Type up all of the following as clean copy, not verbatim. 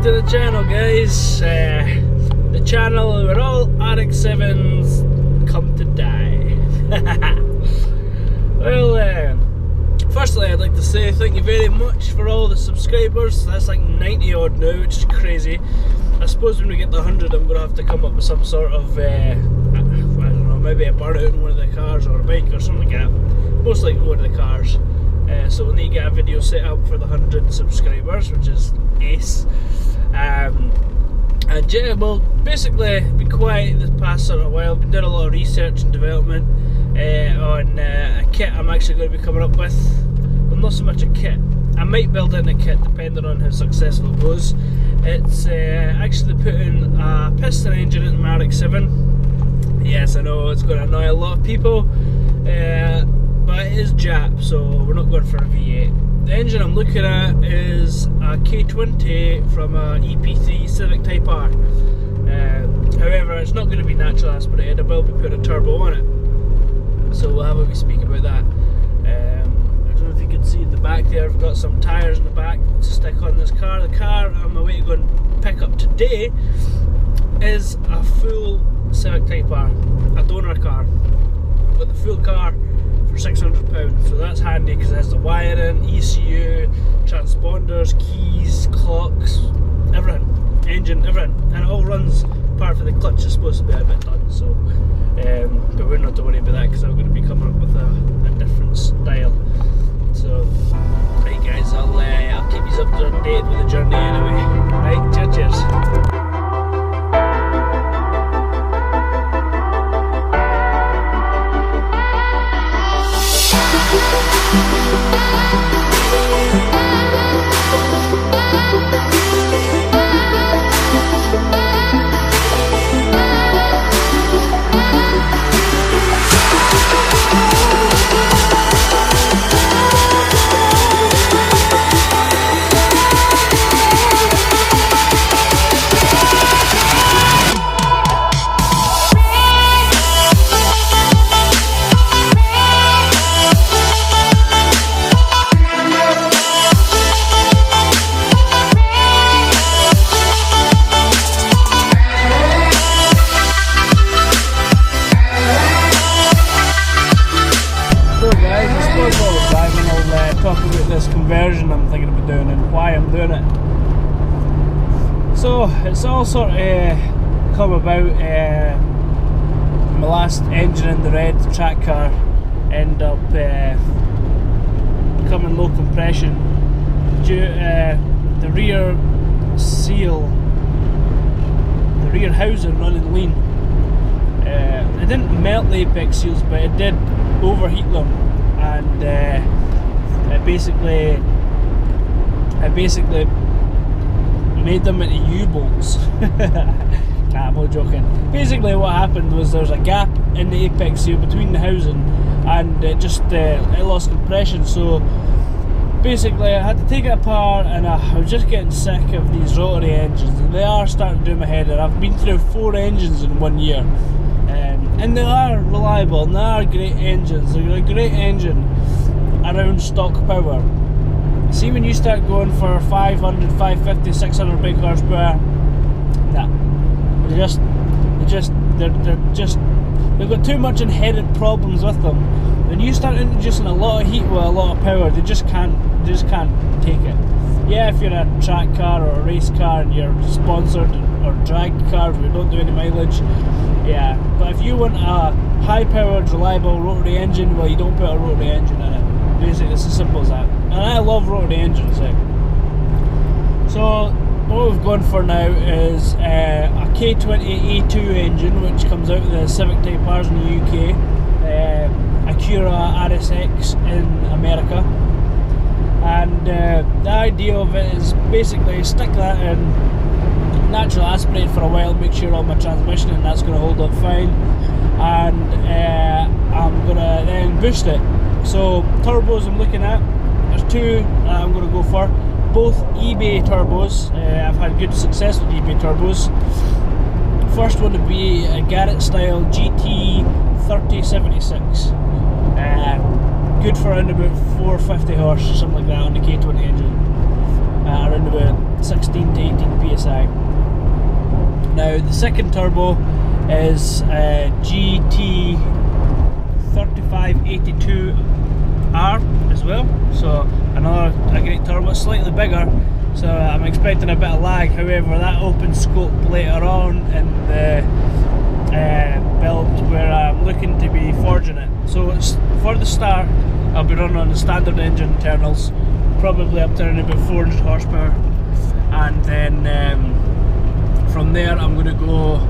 to the channel, guys. The channel where all RX7s come to die. Well, firstly I'd like to say thank you very much for all the subscribers. That's like 90 odd now, which is crazy. I suppose when we get to 100 I'm going to have to come up with some sort of, I don't know, maybe a burnout in one of the cars or a bike or something like that. Most likely one of the cars. So we'll need to get a video set up for the 100 subscribers, which is ace. And yeah, well, basically been quiet this past sort of while. Been doing a lot of research and development on a kit I'm actually going to be coming up with. Well, not so much a kit. I might build in a kit depending on how successful it goes. It's actually putting a piston engine into my RX7. Yes, I know it's going to annoy a lot of people, but it is Jap, so we're not going for a V8. The engine I'm looking at is a K20 from a EP3 Civic Type R. However, it's not going to be natural aspirated. I will be putting a turbo on it, so we'll have a wee speak about that. I don't know if you can see in the back there, I've got some tyres in the back to stick on this car. The car I'm away to go and pick up today is a full Civic Type R, a donor car. I've got the full car for £600, so that's handy because it has the wiring, ECU, transponders, keys, clocks, everything, engine, everything, and it all runs apart from the clutch is supposed to be a bit done, so but we're not to worry about that because I'm going to be coming up with a different style. So right guys, I'll keep you up to date with the journey anyway. Right, cheers. Talk about this conversion I'm thinking about doing and why I'm doing it. So it's all sort of come about. My last engine in the red track car ended up becoming low compression due to the rear seal, the rear housing running lean. It didn't melt the apex seals, but it did overheat them, and I basically made them into U-bolts. Nah, I'm not joking. Basically what happened was there's a gap in the apex seal between the housing, and it just it lost compression, so basically I had to take it apart, and I was just getting sick of these rotary engines, and they are starting to do my head in. I've been through 4 engines in 1 year, and they are reliable and they are great engines. They're a great engine around stock power. See, when you start going for 500, 550, 600 brake horsepower, nah, they've got too much inherent problems with them. When you start introducing a lot of heat with a lot of power, they just can't take it. Yeah, if you're a track car or a race car and you're sponsored, or drag cars where you don't do any mileage, yeah. But if you want a high-powered, reliable rotary engine, well, you don't put a rotary engine in it. Basically, it's as simple as that. And I love rotary engines. So what we've gone for now is a K20 A2 engine, which comes out of the Civic Type R's in the UK, Acura RSX in America, and the idea of it is basically stick that in natural aspirate for a while, make sure all my transmission and that's going to hold up fine, and I'm going to then boost it. So turbos I'm looking at, there's 2 I'm going to go for, both eBay turbos. I've had good success with eBay turbos. First one would be a Garrett style GT 3076, good for around about 450 horse or something like that on the K20 engine. around about 16 to 18 psi. Now the second turbo is GT 3582R as well, so a great turbo, slightly bigger, so I'm expecting a bit of lag. However, that opens scope later on in the build where I'm looking to be forging it. So it's, for the start, I'll be running on the standard engine internals, probably up to around about 400 horsepower, and then from there I'm going to go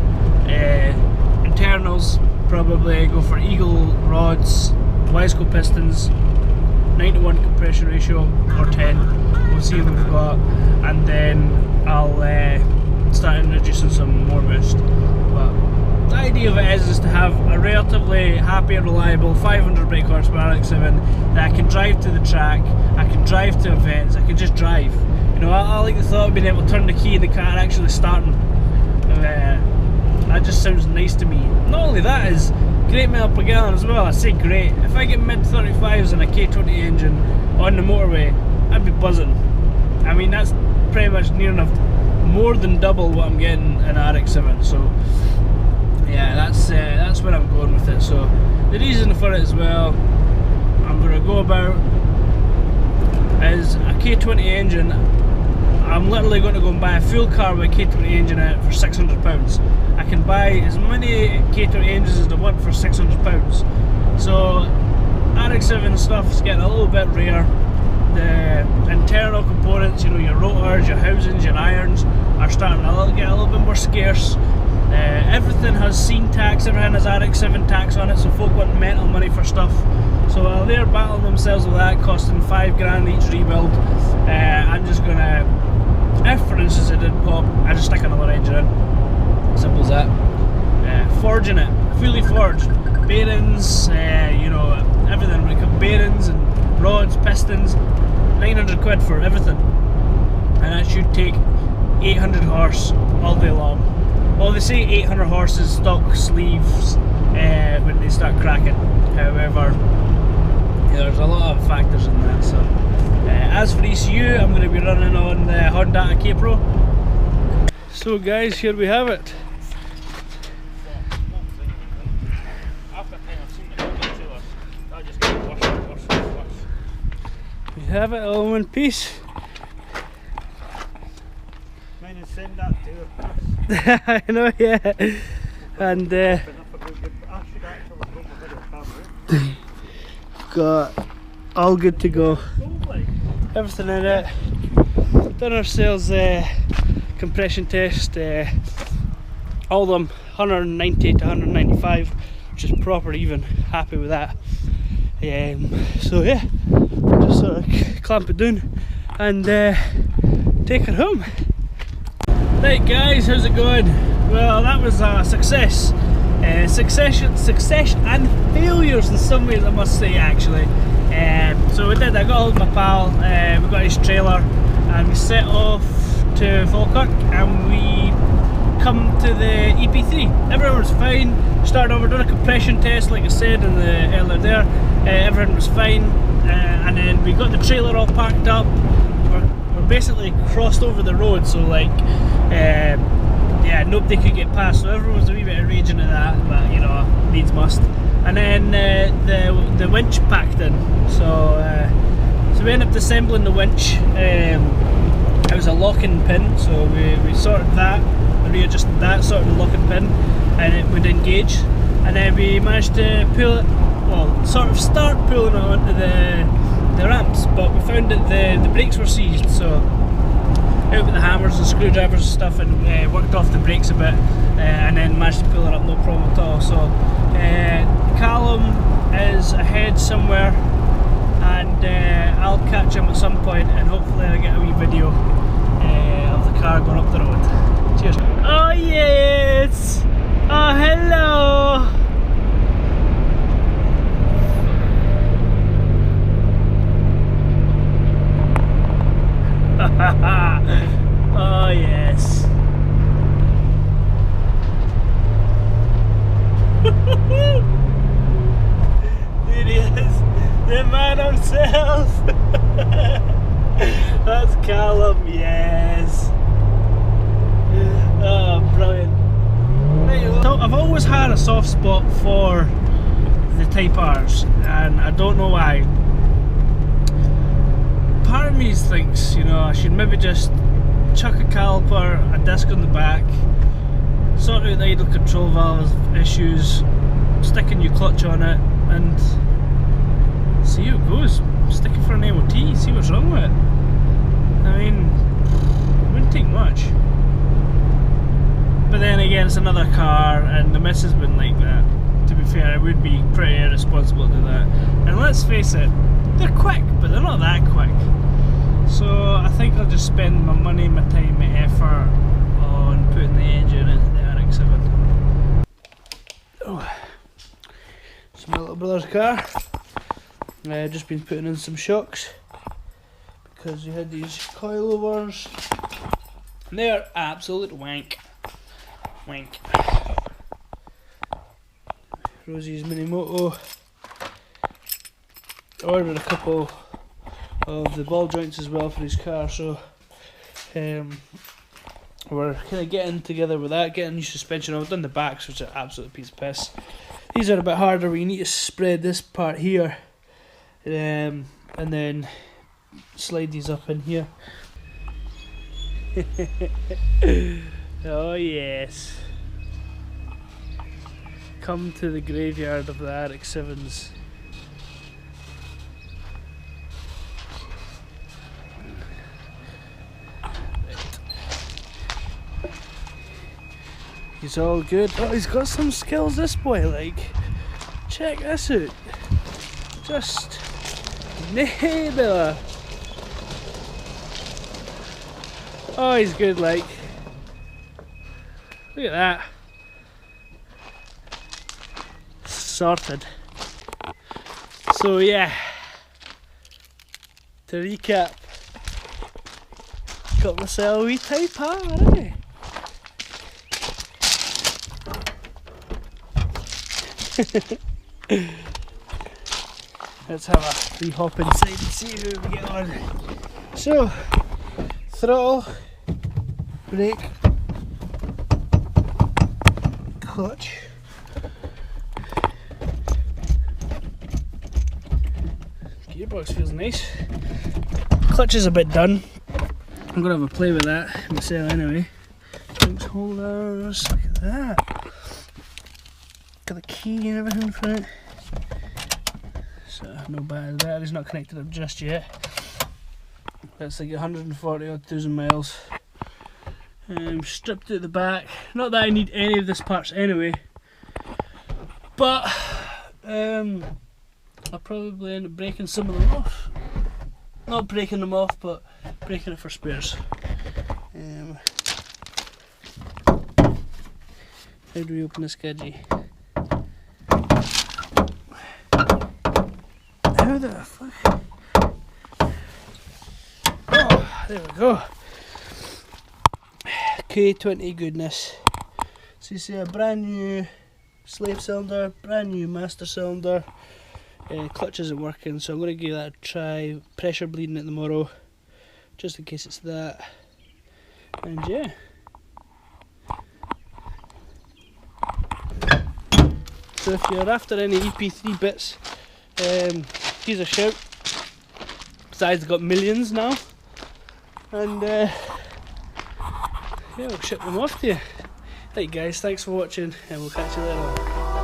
internals, probably go for Eagle rods, Wiseco pistons, 9:1 compression ratio or 10, we'll see what we've got, and then I'll start introducing some more boost. But the idea of it is to have a relatively happy and reliable 500 brake horsepower RX7 that I can drive to the track, I can drive to events, I can just drive. You know, I like the thought of being able to turn the key in the car actually starting. That just sounds nice to me. Not only that, is great mile per gallon as well. I say great. If I get mid 35s and a K20 engine on the motorway, I'd be buzzing. I mean, that's pretty much near enough, more than double what I'm getting in RX7. So yeah, that's where I'm going with it. So the reason for it as well, I'm going to go about is a K20 engine. I'm literally going to go and buy a full car with a K20 engine in it for £600. I can buy as many K20 engines as I want for £600. So RX7 stuff is getting a little bit rare. The internal components, you know, your rotors, your housings, your irons, are starting to get a little bit more scarce. Everything has scene tax, everything has RX7 tax on it, so folk want mental money for stuff. So while they're battling themselves with that, costing £5 each rebuild, I'm just gonna, if for instance it did pop, I just stick another engine in. Simple as that. Forging it, fully forged. Bearings, you know, everything. When it comes bearings and rods, pistons, 900 quid for everything. And that should take 800 horse all day long. Well, they say 800 horses stock sleeves when they start cracking. However, there's a lot of factors in that. So, as for ECU, I'm going to be running on the Honda K Pro. So guys, here we have it. We have it all in one piece. Send that to I know, yeah. And got all good to go. Everything in it. Done ourselves compression test. All of them 190 to 195, which is proper even. Happy with that. So yeah, just sort of clamp it down and take it home. Right guys, how's it going? Well, that was a success. Success and failures in some ways, I must say, actually. So we did, I got hold of my pal, we got his trailer and we set off to Falkirk and we come to the EP3. Everything was fine. Started over, done a compression test like I said in the earlier there. Everything was fine, and then we got the trailer all packed up. We're basically crossed over the road, so like yeah, nobody could get past, so everyone was a wee bit raging at that, but you know, needs must. And then the winch packed in, so we ended up disassembling the winch. It was a locking pin, so we sorted that, readjusted that, sorted the locking pin, and it would engage. And then we managed to pull it, well, sort of start pulling it onto the ramps, but we found that the brakes were seized, so out with the hammers and screwdrivers and stuff, and worked off the brakes a bit, and then managed to pull it up, no problem at all. So Callum is ahead somewhere, and I'll catch him at some point, and hopefully I'll get a wee video of the car going up the road. Cheers. Oh yes! Oh hello! Oh yes. There he is, the man himself. That's Callum. I've always had a soft spot for the Type R's, and I don't know why. Part of me thinks, you know, I should maybe just chuck a caliper, a disc on the back, sort out the idle control valve issues, stick a new clutch on it, and see how it goes. Stick it for an MOT, see what's wrong with it. I mean, it wouldn't take much. But then again, it's another car, and the miss has been like that. To be fair, it would be pretty irresponsible to do that. And let's face it, they're quick, but they're not that quick. So I think I'll just spend my money, my time, my effort on putting the engine into the RX7. Oh, it's my little brother's car. I've just been putting in some shocks because we had these coilovers. And they're absolute wank. Wank. Rosie's Minimoto. Ordered a couple of the ball joints as well for his car, so we're kind of getting together with that, getting new suspension. I've done the backs, which are absolute piece of piss. These are a bit harder where you need to spread this part here, and then slide these up in here. Oh yes. Come to the graveyard of the RX7s. He's all good. Oh, he's got some skills, this boy, like. Check this out. Just neighbour. Oh, he's good, like. Look at that. Sorted. So yeah, to recap, got myself a wee Type R, eh? Let's have a wee hop inside and see who we get on. So, throttle, brake, clutch. Gearbox feels nice. Clutch is a bit done. I'm gonna have a play with that myself anyway. Drinks holders, look at that. Got the key and everything for it. So no bad. The battery's not connected up just yet. That's like 140,000 miles. Stripped out the back. Not that I need any of this parts anyway, but I'll probably end up breaking some of them off. Not breaking them off, but breaking it for spares. How do we open this gadget? How the fuck? Oh, there we go. K20 goodness. So you see a brand new slave cylinder, brand new master cylinder. Clutch isn't working, so I'm going to give that a try. Pressure bleeding it tomorrow, just in case it's that. And yeah. So if you're after any EP3 bits, here's a shout. Besides, they've got millions now. And yeah, I'll ship them off to you. Right guys, thanks for watching, and we'll catch you later on.